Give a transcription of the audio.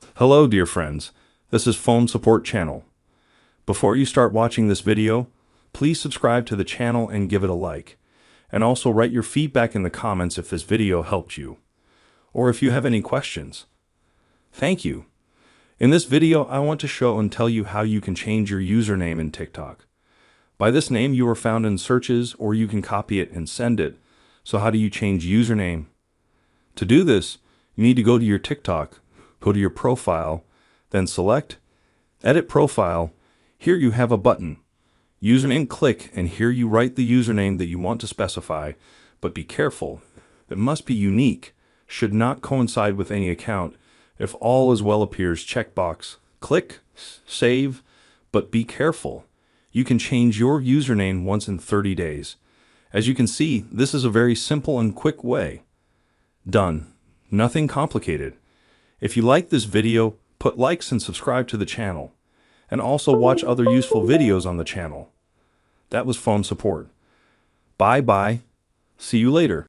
Hello, dear friends. This is Phone Support Channel. Before you start watching this video, please subscribe to the channel and give it a like. And also write your feedback in the comments if this video helped you, or if you have any questions. Thank you. In this video, I want to show and tell you how you can change your username in TikTok. By this name, you are found in searches, or you can copy it and send it. So how do you change username? To do this, you need to go to your TikTok, go to your profile, then select Edit Profile. Here you have a button. Username, click, and here you write the username that you want to specify, but be careful. It must be unique, should not coincide with any account. If all is well appears, checkbox. Click, save, but be careful. You can change your username once in 30 days. As you can see, this is a very simple and quick way. Done. Nothing complicated. If you like this video, put likes and subscribe to the channel. And also watch other useful videos on the channel. That was Phone Support. Bye bye. See you later.